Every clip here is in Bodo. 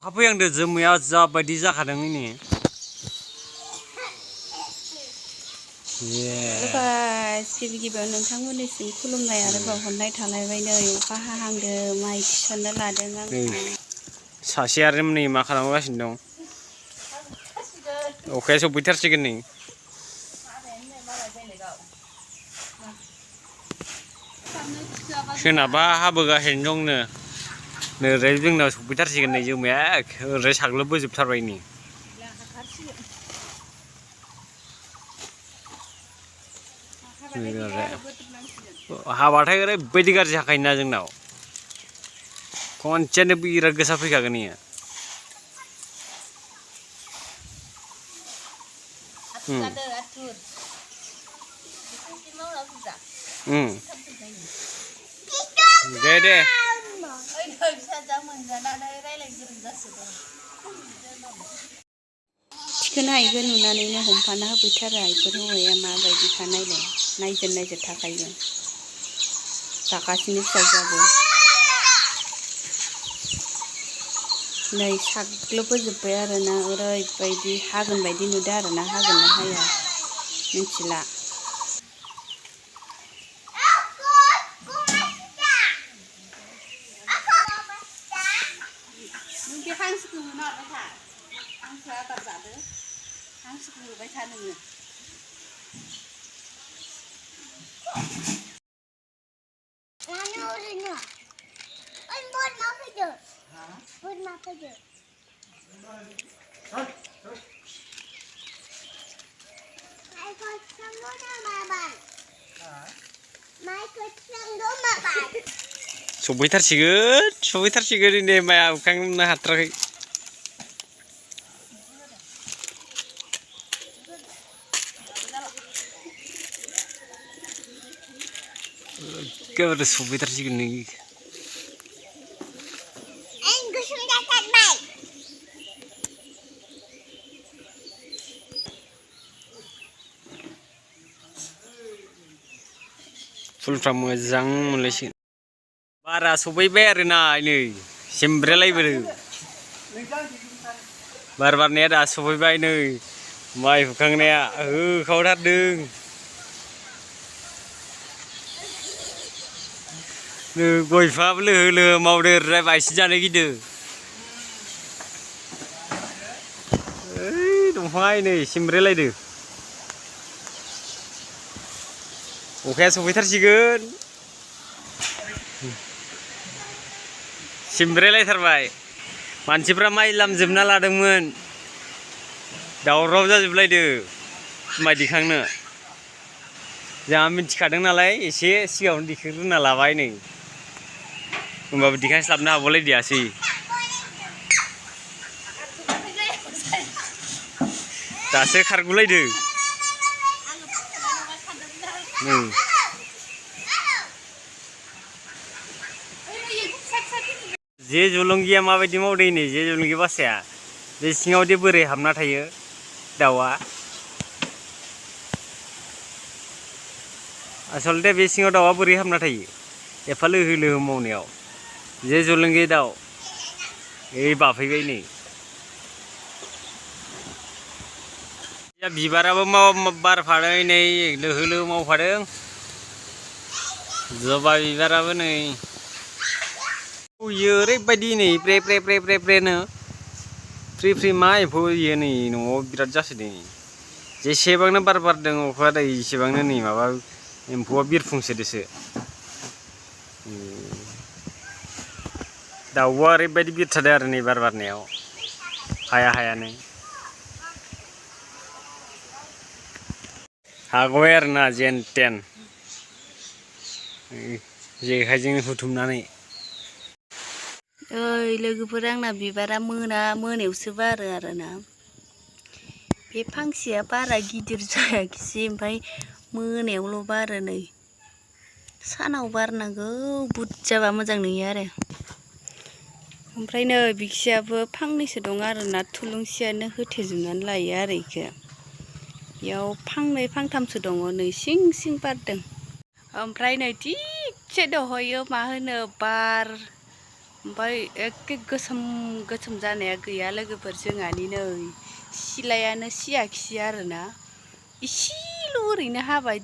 Apa yang dejemnya जाबायदि जाखादों ini? Guys, गिबि-गिबियाव नोंथांमोननिसिम खुलुमनाय आरो बावहरनाय थालायबाय नै अखा हाहांदों माइ थिसननो लादों आं सासे आरो नै मा खालामगासिनो दं अखाया सफैथारसिगोन नै सोनाबा हाबोगासिनो दंनो नोरै जोंनाव सफैथारसिगोन नै जोमाया ओरै साग्लोबबोजोबथारबाय नै हाबाथाय ओरैबायदि गाज्रि हाखायोना जोंनाव खनसेनो बिराद गोसा फैखागोन इयो दे थिखोनो हायैखौ नुनानैनो हमफाना होफैथारो आइफोर हौवाया माबायदिखा नायलाय नायजेर थाखायो जागासिनो फिसाजोआबो नै साग्लोबबोजोब्बाय आरोना ओरैबायदि हागोन बायदि नुदों आरोना हागोन ना हाया मिथिला सफैथारसिगोन ini माइआ हुखांनो हाथाराखै एखेबारे सफैथारसिगोन नै फुलफ्रा मोजां मोनलायसिगोन बारा सफैबाय आरोना नै सेमब्रेलायबोदों बार बारनाया दा सफैबाय नै माइ हुखांनाया होखावथारदों नै गय बिफाङाबो लोहो लोहो मावदो बायसिन जानो गिदों ओइ दंफाङा नै सेमब्रेलायदों अखाया सफैथारसिगोन सेमब्रेलायथारबाय मानसिफ्रा माइ लामजोबना लादोंमोन दावराव जाजोबलायदों माइ दिखांनो जोंहा मिथिखादों नालाय एसे सिगाङावनो दिखांग्रोना लाबाय नै होमबाबो दिखांस्लाबनो हाबावलायदियासै दासो खारगुलायदों जे जलंगिया माबायदि मावदों नै जे जलंगि बासाया बे सिङाव दे बोरै हाबना थायो दाउआ आसलथे बे सिङाव दाउआ बोरै हाबना थायो एफा लोहो लोहो मावनायाव जे जलंगि दाउ ओइ बाफैबाय नै बिबाराबो बारफादों नै लोहो लोहो मावफादों जबा बिबाराबो नै फुयो ओरैबायदि नै प्रे प्रे प्रे प्रे प्रेनो फ्रि फ्रि मा एम्फौ होयो नै न'आव बिराद जासोदों जेसेबांनो बार बारदों अखा दै एसेबांनो नै माबा एम्फौआ बिरफुंसोदोसो दाउआ ओरैबायदि बिरथारदों आरो नै बार बारनायाव हायानो हागबाय आरोना जेन तेन जेखाइजों हुथुमनानै ओइ लोगोफोर आंना बिबारा मोनायावसो बारो आरोना बे फांसेया बारा गिदिर जायाखिसै ओमफ्राय मोनायावल' बारो नै सानाव बारनांगौ बुरजाबा मोजां नुयो आरो ओमफ्राय नै बिखियाबो फांनैसो दं आरोना थुलुंसियानो होथेजोबनानै लायो आरो इखो बेयाव फांनै फांथामसो दङ नै सिं सिं बारदों ओमफ्राय नै थिगसे दहयो मा होनो बार ओमफ्राय एखे गोसोम जानाया गैया लोगोफोर जोंहानि नै सिलायानो सियाखिसै आरोना इसेल' ओरैनो हाबाय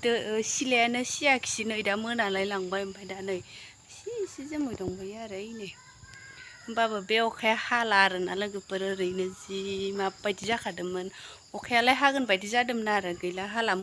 सिलायानो सियाखिसै नै दा मोनालाय लांबाय ओमफ्राय दा नै एसे जोमै दंबायो आरो नै होमबाबो बे अखाया हाला आरोना लोगोफोर ओरैनो जि माबायदि जाखादोंमोन अखायालाय हागोन बायदि जादोंमोन आरो गैला हाला।